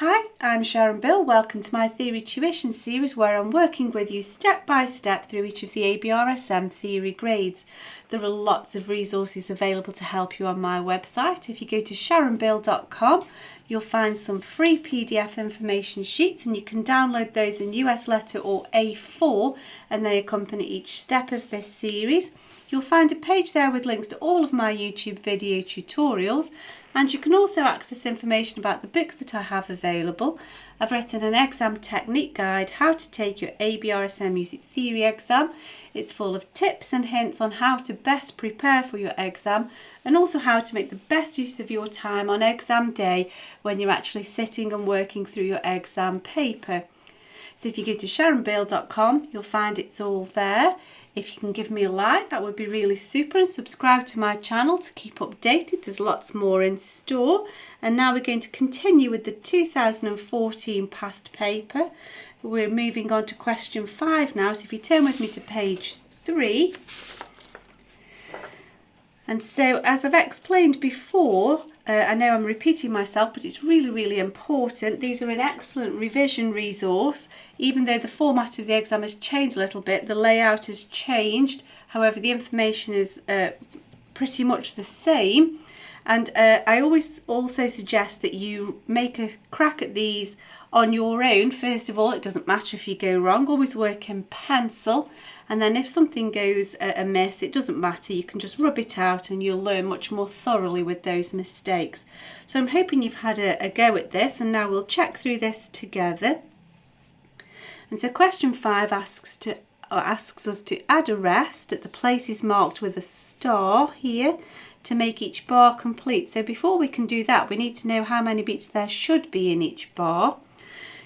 Hi, I'm Sharon Bill. Welcome to my Theory Tuition series where I'm working with you step by step through each of the ABRSM Theory grades. There are lots of resources available to help you on my website. If you go to sharonbill.com, you'll find some free PDF information sheets and you can download those in US letter or A4 and they accompany each step of this series. You'll find a page there with links to all of my YouTube video tutorials, and you can also access information about the books that I have available. I've written an exam technique guide, how to take your ABRSM Music Theory Exam. It's full of tips and hints on how to best prepare for your exam and also how to make the best use of your time on exam day when you're actually sitting and working through your exam paper. So if you go to sharonbill.com, you'll find it's all there. If you can give me a like, that would be really super, and subscribe to my channel to keep updated. There's lots more in store. And now we're going to continue with the 2014 past paper. We're moving on to question 5 now. So if you turn with me to page 3. And so as I've explained before, I know I'm repeating myself, but it's really important. These are an excellent revision resource. Even though the format of the exam has changed a little bit, the layout has changed. However, the information is pretty much the same. And I always also suggest that you make a crack at these on your own. First of all, it doesn't matter if you go wrong. Always work in pencil. And then if something goes amiss, it doesn't matter. You can just rub it out and you'll learn much more thoroughly with those mistakes. So I'm hoping you've had a go at this, and now we'll check through this together. And so question 5 asks us to add a rest at the places marked with a star here to make each bar complete. So before we can do that, we need to know how many beats there should be in each bar.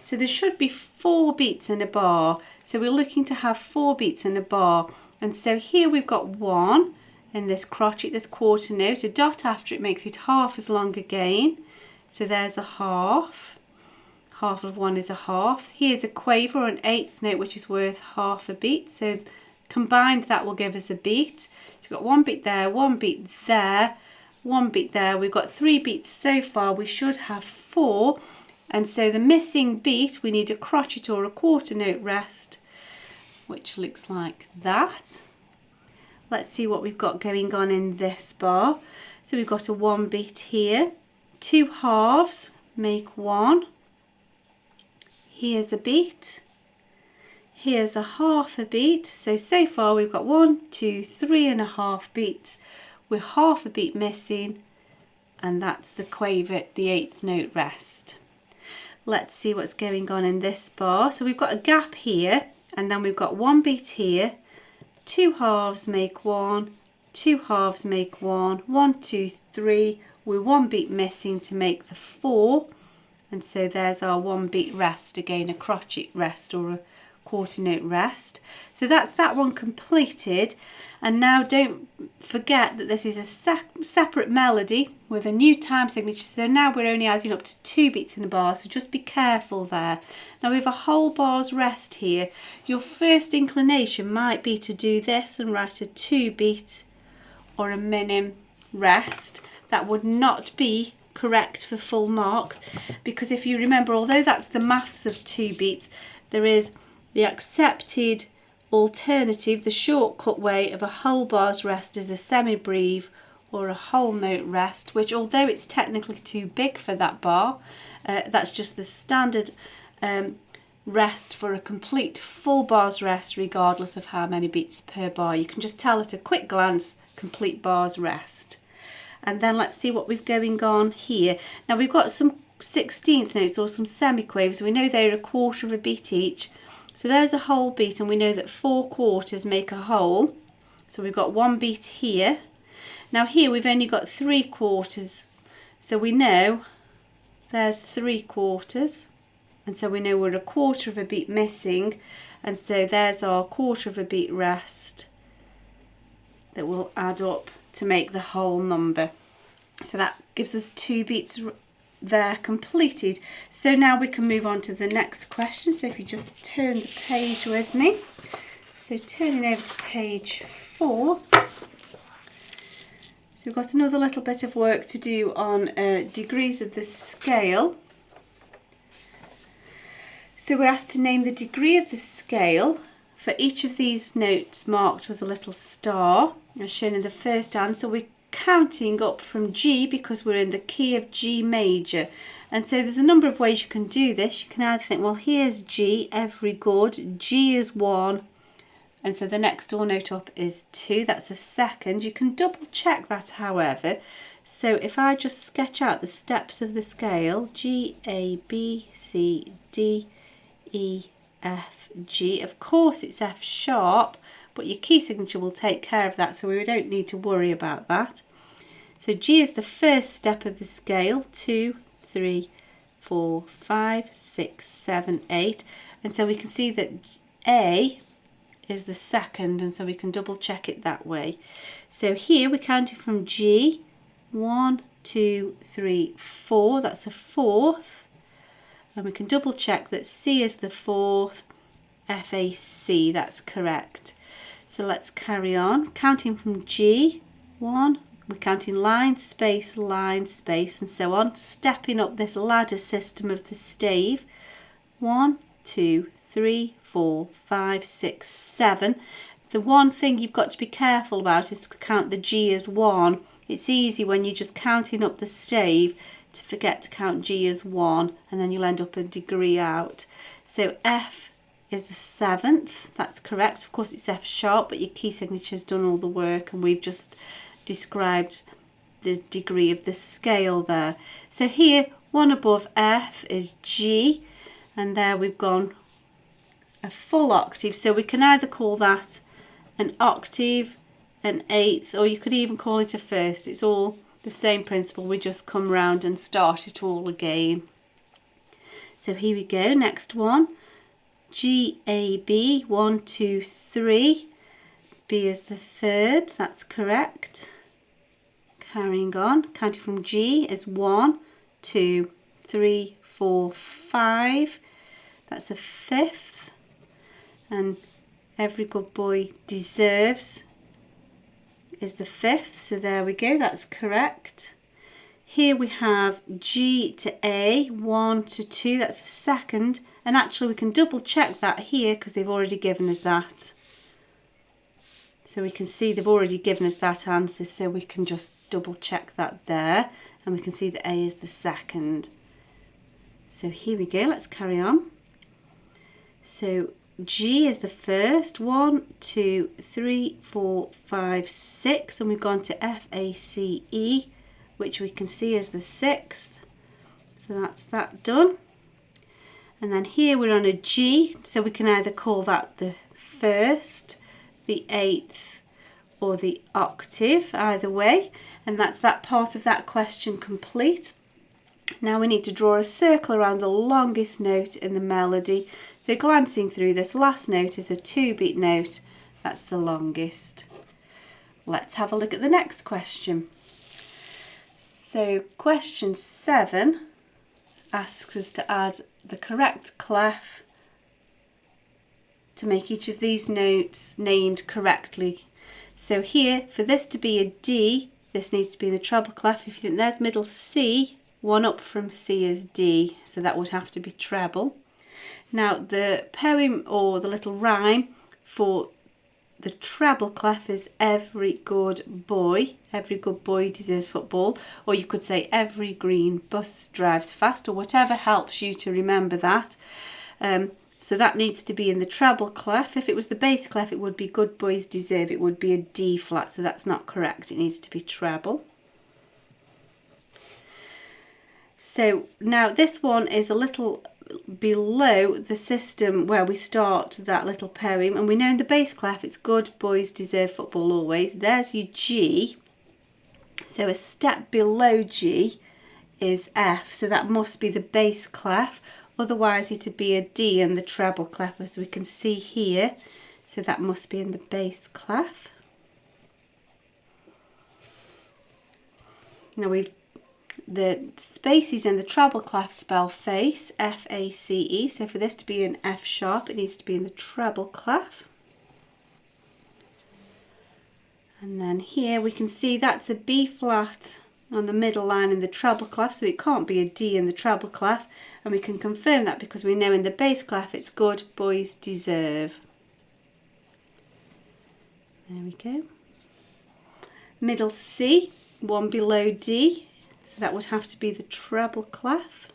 So there should be 4 beats in a bar. So we're looking to have 4 beats in a bar. And so here we've got 1 in this crotchet, this quarter note. A dot after it makes it half as long again. So there's a half. Half of 1 is a half. Here's a quaver, or an eighth note, which is worth half a beat. So combined that will give us a beat. So we've got 1 beat there, 1 beat there, 1 beat there. We've got 3 beats so far. We should have 4. And so the missing beat, we need a crotchet or a quarter note rest, which looks like that. Let's see what we've got going on in this bar. So we've got a 1 beat here. 2 halves make 1. Here's a beat. Here's a half a beat. So far we've got 1, 2, 3.5 beats with half a beat missing, and that's the quaver, the 8th note rest. Let's see what's going on in this bar. So we've got a gap here, and then we've got 1 beat here. 2 halves make 1, 2 halves make 1, 1, 2, 3, with 1 beat missing to make the 4. And so there's our 1 beat rest, again a crotchet rest or a quarter note rest. So that's that one completed. And now don't forget that this is a separate melody with a new time signature. So now we're only adding up to 2 beats in a bar, so just be careful there. Now we have a whole bar's rest here. Your first inclination might be to do this and write a 2 beat or a minim rest. That would not be correct for full marks, because if you remember, although that's the maths of 2 beats, there is the accepted alternative, the shortcut way of a whole bar's rest is a semi-breve or a whole note rest, which although it's technically too big for that bar, that's just the standard rest for a complete full bar's rest regardless of how many beats per bar. You can just tell at a quick glance, complete bar's rest. And then let's see what we've going on here. Now we've got some 16th notes or some semiquavers. We know they're a quarter of a beat each. So there's a whole beat, and we know that 4 quarters make a whole. So we've got 1 beat here. Now here we've only got 3 quarters. So we know there's 3 quarters. And so we know we're a quarter of a beat missing. And so there's our quarter of a beat rest that will add up to make the whole number. So that gives us 2 beats there completed. So now we can move on to the next question. So if you just turn the page with me. So turning over to page 4. So we've got another little bit of work to do on degrees of the scale. So we're asked to name the degree of the scale for each of these notes marked with a little star, as shown in the first answer. We're counting up from G because we're in the key of G major. And so there's a number of ways you can do this. You can either think, well, here's G, every good, G is 1, and so the next door note up is 2, that's a second. You can double check that, however. So if I just sketch out the steps of the scale, G, A, B, C, D, E, F, G. Of course it's F sharp, but your key signature will take care of that, so we don't need to worry about that. So G is the first step of the scale, 2, 3, 4, 5, 6, 7, 8. And so we can see that A is the second, and so we can double check it that way. So here we're counting from G, 1, 2, 3, 4, that's a fourth. And we can double check that C is the fourth, F, A, C, that's correct. So let's carry on, counting from G, 1, we're counting line, space, and so on, stepping up this ladder system of the stave. 1, 2, 3, 4, 5, 6, 7. The one thing you've got to be careful about is to count the G as 1. It's easy when you're just counting up the stave to forget to count G as 1, and then you'll end up a degree out. So F is the 7th, that's correct. Of course it's F sharp, but your key signature's done all the work, and we've just described the degree of the scale there. So here, one above F is G, and there we've gone a full octave, so we can either call that an octave, an eighth, or you could even call it a first. It's all the same principle, we just come round and start it all again. So here we go, next one, G, A, B, 1, 2, 3, B is the third, that's correct. Carrying on, counting from G is 1, 2, 3, 4, 5, that's a fifth, and every good boy deserves is the fifth, so there we go, that's correct. Here we have G to A, 1 to 2, that's a second, and actually we can double check that here because they've already given us that. So we can see they've already given us that answer, so we can just double check that there, and we can see that A is the second. So here we go, let's carry on. So G is the first, 1, 2, 3, 4, 5, 6, and we've gone to F, A, C, E, which we can see is the sixth. So that's that done. And then here we're on a G, so we can either call that the first, the eighth, or the octave, either way. And that's that part of that question complete. Now we need to draw a circle around the longest note in the melody. So glancing through, this last note is a 2-beat note. That's the longest. Let's have a look at the next question. So question 7 asks us to add the correct clef to make each of these notes named correctly. So here, for this to be a D, this needs to be the treble clef. If you think there's middle C, one up from C is D, so that would have to be treble. Now the poem or the little rhyme for the treble clef is every good boy deserves football, or you could say every green bus drives fast, or whatever helps you to remember that. So that needs to be in the treble clef. If it was the bass clef, it would be good boys deserve. It would be a D flat, so that's not correct. It needs to be treble. So now this one is a little below the system where we start that little poem, and we know in the bass clef it's good boys deserve football always. There's your G. So a step below G is F, so that must be the bass clef. Otherwise it'd be a D in the treble clef, as we can see here. So that must be in the bass clef. Now the spaces in the treble clef spell face, F-A-C-E. So for this to be an F sharp, it needs to be in the treble clef. And then here we can see that's a B flat on the middle line in the treble clef, so it can't be a D in the treble clef, and we can confirm that because we know in the bass clef it's good boys deserve. There we go. Middle C, one below D, so that would have to be the treble clef.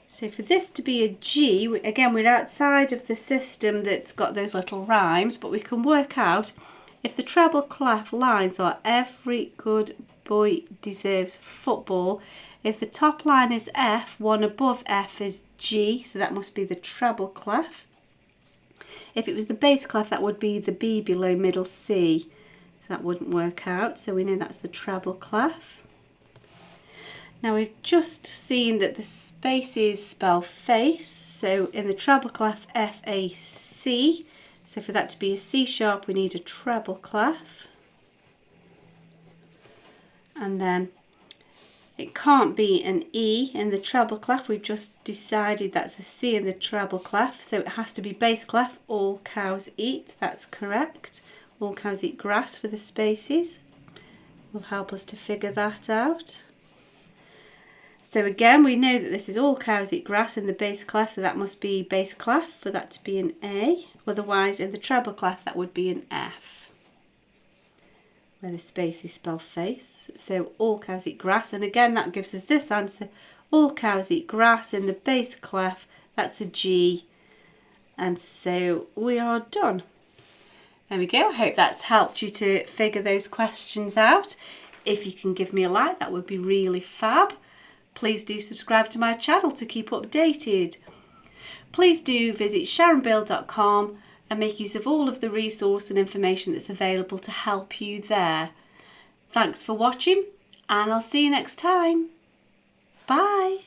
So for this to be a G, again we're outside of the system that's got those little rhymes, but we can work out if the treble clef lines are every good boy deserves football. If the top line is F, one above F is G, so that must be the treble clef. If it was the bass clef, that would be the B below middle C, so that wouldn't work out, so we know that's the treble clef. Now we've just seen that the spaces spell face, so in the treble clef F-A-C, so for that to be a C sharp we need a treble clef, and then it can't be an E in the treble clef, we've just decided that's a C in the treble clef, so it has to be bass clef, all cows eat, that's correct, all cows eat grass for the spaces, will help us to figure that out. So again, we know that this is all cows eat grass in the bass clef, so that must be bass clef for that to be an A. Otherwise, in the treble clef, that would be an F, where the space is spelled face. So all cows eat grass, and again, that gives us this answer. All cows eat grass in the bass clef, that's a G. And so we are done. There we go. I hope that's helped you to figure those questions out. If you can give me a like, that would be really fab. Please do subscribe to my channel to keep updated. Please do visit sharonbill.com and make use of all of the resource and information that's available to help you there. Thanks for watching, and I'll see you next time. Bye.